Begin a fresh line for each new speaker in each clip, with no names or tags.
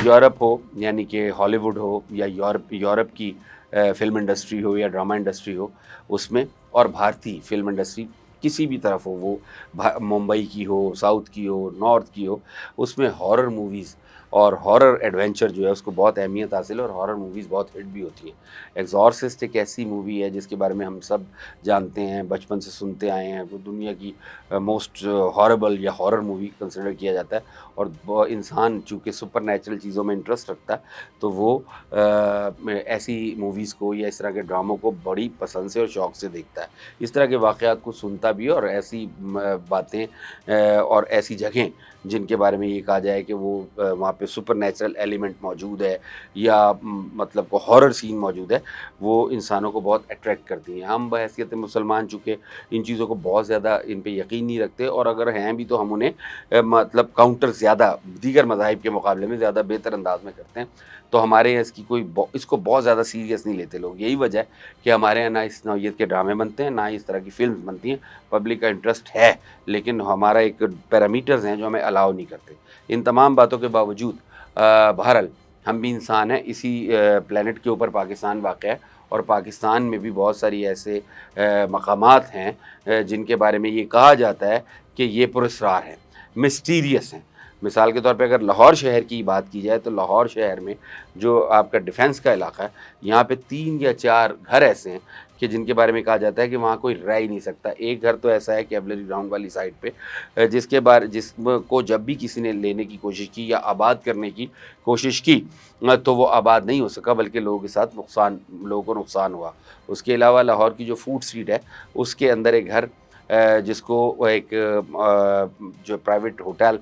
Europe ہو یعنی کہ ہالی ووڈ ہو یا یورپ کی فلم انڈسٹری ہو یا ڈرامہ انڈسٹری ہو اس میں، اور بھارتی فلم انڈسٹری کسی بھی طرف ہو، وہ ممبئی کی ہو، ساؤتھ کی ہو، نارتھ کی ہو، اس میں ہارر موویز اور ہارر ایڈونچر جو ہے اس کو بہت اہمیت حاصل ہے، اور ہارر موویز بہت ہٹ بھی ہوتی ہیں۔ ایگزورسسٹ ایک ایسی مووی ہے جس کے بارے میں ہم سب جانتے ہیں، بچپن سے سنتے آئے ہیں، وہ دنیا کی موسٹ ہاربل یا ہارر مووی کنسیڈر کیا جاتا ہے، اور انسان چونکہ سپر نیچرل چیزوں میں انٹرسٹ رکھتا ہے تو وہ ایسی موویز کو یا اس طرح کے ڈراموں کو بڑی پسند سے اور شوق سے دیکھتا ہے، اس طرح کے واقعات کو سنتا بھی ہے، اور ایسی باتیں اور ایسی جگہیں جن کے بارے میں یہ کہا جائے کہ وہ وہاں پہ سپر نیچرل ایلیمنٹ موجود ہے یا مطلب کو ہارر سین موجود ہے، وہ انسانوں کو بہت اٹریکٹ کرتی ہیں۔ ہم بحیثیت مسلمان چونکہ ان چیزوں کو بہت زیادہ ان پہ یقین نہیں رکھتے، اور اگر ہیں بھی تو ہم انہیں مطلب کاؤنٹر زیادہ دیگر مذاہب کے مقابلے میں زیادہ بہتر انداز میں کرتے ہیں، تو ہمارے یہاں اس کو بہت زیادہ سیریس نہیں لیتے لوگ۔ یہی وجہ ہے کہ ہمارے یہاں نہ اس نوعیت کے ڈرامے بنتے ہیں، نہ اس طرح کی فلمز بنتی ہیں۔ پبلک کا انٹرسٹ ہے لیکن ہمارا ایک پیرامیٹرز ہیں جو ہمیں الاؤ نہیں کرتے۔ ان تمام باتوں کے باوجود بہرحال ہم بھی انسان ہیں، اسی پلینٹ کے اوپر پاکستان واقع ہے، اور پاکستان میں بھی بہت ساری ایسے مقامات ہیں جن کے بارے میں یہ کہا جاتا ہے کہ یہ پراسرار ہیں، مسٹیریس ہیں۔ مثال کے طور پہ اگر لاہور شہر کی بات کی جائے تو لاہور شہر میں جو آپ کا ڈیفنس کا علاقہ ہے، یہاں پہ 3 یا 4 گھر ایسے ہیں کہ جن کے بارے میں کہا جاتا ہے کہ وہاں کوئی رہ ہی نہیں سکتا۔ ایک گھر تو ایسا ہے کیولری گراؤنڈ والی سائڈ پہ جس کو جب بھی کسی نے لینے کی کوشش کی یا آباد کرنے کی کوشش کی تو وہ آباد نہیں ہو سکا، بلکہ لوگوں کے ساتھ لوگوں کو نقصان ہوا۔ اس کے علاوہ لاہور کی جو فوڈ اسٹریٹ ہے اس کے اندر ایک گھر جس کو ایک جو پرائیویٹ ہوٹل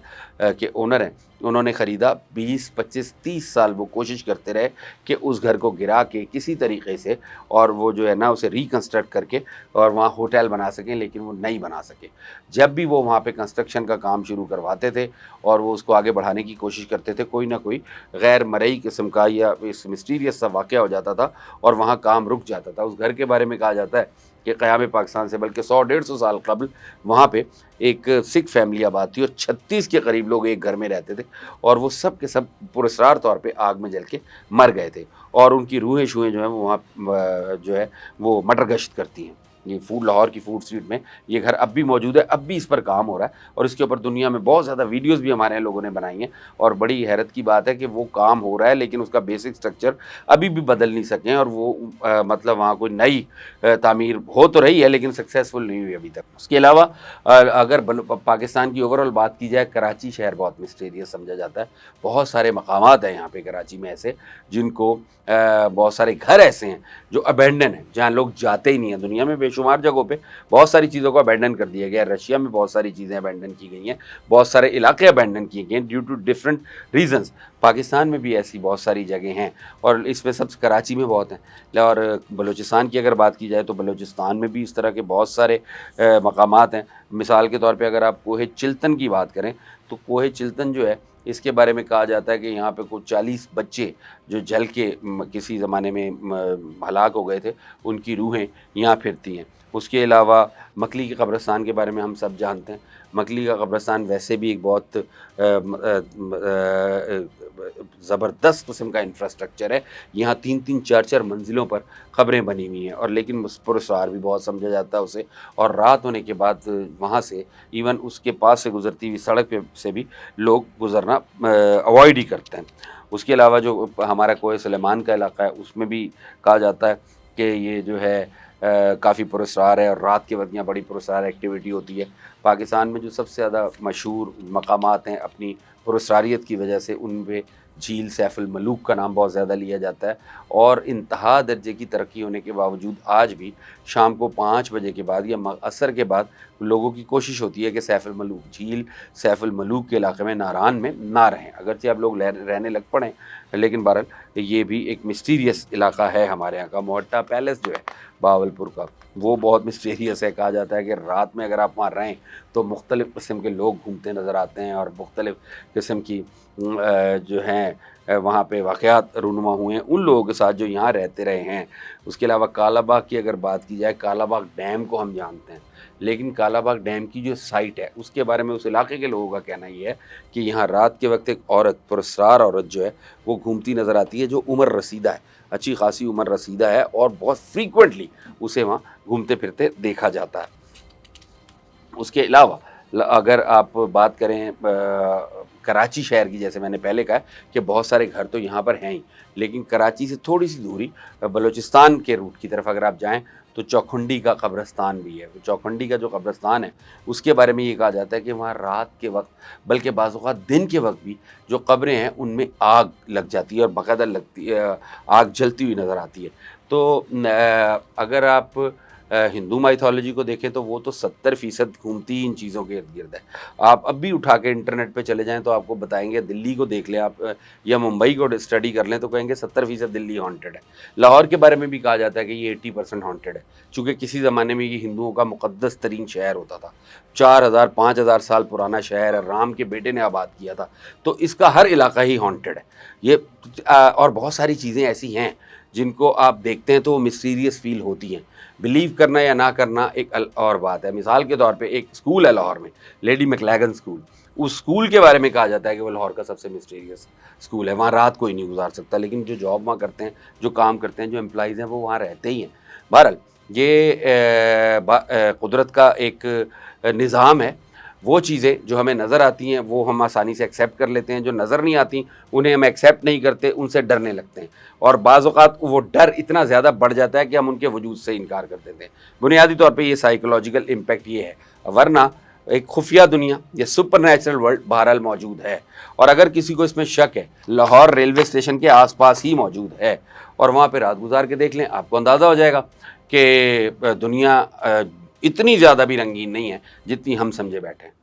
کے اونر ہیں انہوں نے خریدا، 20 25 30 سال وہ کوشش کرتے رہے کہ اس گھر کو گرا کے کسی طریقے سے اور وہ جو ہے نا اسے ریکنسٹرکٹ کر کے اور وہاں ہوٹل بنا سکیں، لیکن وہ نہیں بنا سکے۔ جب بھی وہ وہاں پہ کنسٹرکشن کا کام شروع کرواتے تھے اور وہ اس کو آگے بڑھانے کی کوشش کرتے تھے، کوئی نہ کوئی غیر مرئی قسم کا یا اس مسٹیریس سا واقعہ ہو جاتا تھا اور وہاں کام رک جاتا تھا۔ اس گھر کے بارے میں کہا جاتا ہے کہ قیام پاکستان سے بلکہ 100 150 سال قبل وہاں پہ ایک سکھ فیملی آباد تھی، اور 36 کے قریب لوگ ایک گھر میں رہتے تھے، اور وہ سب کے سب پراسرار طور پہ آگ میں جل کے مر گئے تھے، اور ان کی روحیں شوہیں جو ہیں وہ وہاں جو ہے وہ مٹر گشت کرتی ہیں۔ یہ لاہور کی فوڈ اسٹریٹ میں یہ گھر اب بھی موجود ہے، اب بھی اس پر کام ہو رہا ہے، اور اس کے اوپر دنیا میں بہت زیادہ ویڈیوز بھی ہمارے لوگوں نے بنائی ہیں، اور بڑی حیرت کی بات ہے کہ وہ کام ہو رہا ہے لیکن اس کا بیسک سٹرکچر ابھی بھی بدل نہیں سکے ہیں، اور وہ مطلب وہاں کوئی نئی تعمیر ہو تو رہی ہے لیکن سکسیسفل نہیں ہوئی ابھی تک۔ اس کے علاوہ اگر پاکستان کی اوورآل بات کی جائے، کراچی شہر بہت مسٹیریس سمجھا جاتا ہے۔ بہت سارے مقامات ہیں یہاں پہ کراچی میں ایسے جن کو بہت سارے گھر ایسے ہیں جو ابینڈن ہیں، جہاں لوگ جاتے ہی نہیں ہیں۔ دنیا میں بے شمار جگہوں پہ بہت ساری چیزوں کو ابینڈن کر دیا گیا ہے۔ رشیا میں بہت ساری چیزیں ابینڈن کی گئی ہیں، بہت سارے علاقے ابینڈن کیے گئے ہیں due to different reasons. Pakistan میں بھی ایسی بہت ساری جگہیں ہیں، اور اس میں سب کراچی میں بہت ہیں۔ اور بلوچستان کی اگر بات کی جائے تو بلوچستان میں بھی اس طرح کے بہت سارے مقامات ہیں۔ مثال کے طور پہ اگر آپ کوہ چلتن کی بات کریں تو کوہ چلتن جو ہے اس کے بارے میں کہا جاتا ہے کہ یہاں پہ کچھ 40 بچے جو جل کے کسی زمانے میں ہلاک ہو گئے تھے، ان کی روحیں یہاں پھرتی ہیں۔ اس کے علاوہ مکلی کے قبرستان کے بارے میں ہم سب جانتے ہیں۔ مکلی کا قبرستان ویسے بھی ایک بہت زبردست قسم کا انفراسٹرکچر ہے۔ یہاں 3 4 4 منزلوں پر قبریں بنی ہوئی ہیں، اور لیکن پراسرار بھی بہت سمجھا جاتا ہے اسے، اور رات ہونے کے بعد وہاں سے ایون اس کے پاس سے گزرتی ہوئی سڑک پہ سے بھی لوگ گزرنا اوائڈ ہی کرتے ہیں۔ اس کے علاوہ جو ہمارا کوہ سلیمان کا علاقہ ہے اس میں بھی کہا جاتا ہے کہ یہ جو ہے کافی پراسرار ہے، اور رات کے وقت یہاں بڑی پراسرار ایکٹیویٹی ہوتی ہے۔ پاکستان میں جو سب سے زیادہ مشہور مقامات ہیں اپنی پراسراریت کی وجہ سے، ان میں جھیل سیف الملوک کا نام بہت زیادہ لیا جاتا ہے، اور انتہا درجے کی ترقی ہونے کے باوجود آج بھی شام کو 5 بجے کے بعد یا عصر کے بعد لوگوں کی کوشش ہوتی ہے کہ سیف الملوک جھیل سیف الملوک کے علاقے میں ناران میں نہ رہیں، اگرچہ اب لوگ رہنے لگ پڑے، لیکن بہرحال یہ بھی ایک مسٹیریس علاقہ ہے ہمارے یہاں کا۔ موہٹا پیلیس جو ہے بہاولپور کا، وہ بہت مسٹیریس ہے۔ کہا جاتا ہے کہ رات میں اگر آپ وہاں رہیں تو مختلف قسم کے لوگ گھومتے نظر آتے ہیں، اور مختلف قسم کی جو ہیں وہاں پہ واقعات رونما ہوئے ہیں ان لوگوں کے ساتھ جو یہاں رہتے رہے ہیں۔ اس کے علاوہ کالا باغ کی اگر بات کی جائے، کالا باغ ڈیم کو ہم جانتے ہیں لیکن کالا باغ ڈیم کی جو سائٹ ہے اس کے بارے میں اس علاقے کے لوگوں کا کہنا یہ ہے کہ یہاں رات کے وقت ایک عورت، پراسرار عورت جو ہے وہ گھومتی نظر آتی ہے، جو عمر رسیدہ ہے، اچھی خاصی عمر رسیدہ ہے، اور بہت فریکوینٹلی اسے وہاں گھومتے پھرتے دیکھا جاتا ہے۔ اس کے علاوہ اگر آپ بات کریں کراچی شہر کی، جیسے میں نے پہلے کہا کہ بہت سارے گھر تو یہاں پر ہیں ہی، لیکن کراچی سے تھوڑی سی دوری بلوچستان کے روٹ کی طرف اگر آپ جائیں تو چوکھنڈی کا قبرستان بھی ہے۔ چوکھنڈی کا جو قبرستان ہے اس کے بارے میں یہ کہا جاتا ہے کہ وہاں رات کے وقت، بلکہ بعض اوقات دن کے وقت بھی جو قبریں ہیں ان میں آگ لگ جاتی ہے، اور باقاعدہ لگتی آگ جلتی ہوئی نظر آتی ہے۔ تو اگر آپ ہندو مائتھولوجی کو دیکھیں تو وہ تو 70% گھومتی ہی ان چیزوں کے ارد گرد ہے۔ آپ اب بھی اٹھا کے انٹرنیٹ پہ چلے جائیں تو آپ کو بتائیں گے، دلی کو دیکھ لیں آپ یا ممبئی کو اسٹڈی کر لیں تو کہیں گے 70% دلی ہانٹیڈ ہے۔ لاہور کے بارے میں بھی کہا جاتا ہے کہ یہ 80% ہانٹیڈ ہے، چونکہ کسی زمانے میں یہ ہندوؤں کا مقدس ترین شہر ہوتا تھا، 4000-5000 سال پرانا شہر ہے، رام کے بیٹے نے آباد کیا تھا، تو اس کا ہر علاقہ ہی ہانٹیڈ ہے۔ یہ اور بہت ساری چیزیں ایسی ہیں جن کو آپ دیکھتے ہیں تو وہ مسٹیریس فیل ہوتی ہیں۔ بلیو کرنا یا نہ کرنا ایک اور بات ہے۔ مثال کے طور پہ ایک اسکول ہے لاہور میں، لیڈی میکلیگن اسکول، اس اسکول کے بارے میں کہا جاتا ہے کہ وہ لاہور کا سب سے مسٹیریس اسکول ہے، وہاں رات کوئی نہیں گزار سکتا، لیکن جو جاب وہاں کرتے ہیں، جو کام کرتے ہیں، جو امپلائیز ہیں، وہ وہاں رہتے ہی ہیں۔ بہرحال یہ قدرت کا ایک نظام ہے۔ وہ چیزیں جو ہمیں نظر آتی ہیں وہ ہم آسانی سے ایکسیپٹ کر لیتے ہیں، جو نظر نہیں آتی انہیں ہم ایکسیپٹ نہیں کرتے، ان سے ڈرنے لگتے ہیں، اور بعض اوقات وہ ڈر اتنا زیادہ بڑھ جاتا ہے کہ ہم ان کے وجود سے انکار کر دیتے ہیں۔ بنیادی طور پہ یہ سائیکولوجیکل امپیکٹ یہ ہے، ورنہ ایک خفیہ دنیا یا سپر نیچرل ورلڈ بہرحال موجود ہے، اور اگر کسی کو اس میں شک ہے، لاہور ریلوے اسٹیشن کے آس پاس ہی موجود ہے، اور وہاں پہ رات گزار کے دیکھ لیں، آپ کو اندازہ ہو جائے گا کہ دنیا اتنی زیادہ بھی رنگین نہیں ہے جتنی ہم سمجھے بیٹھے ہیں۔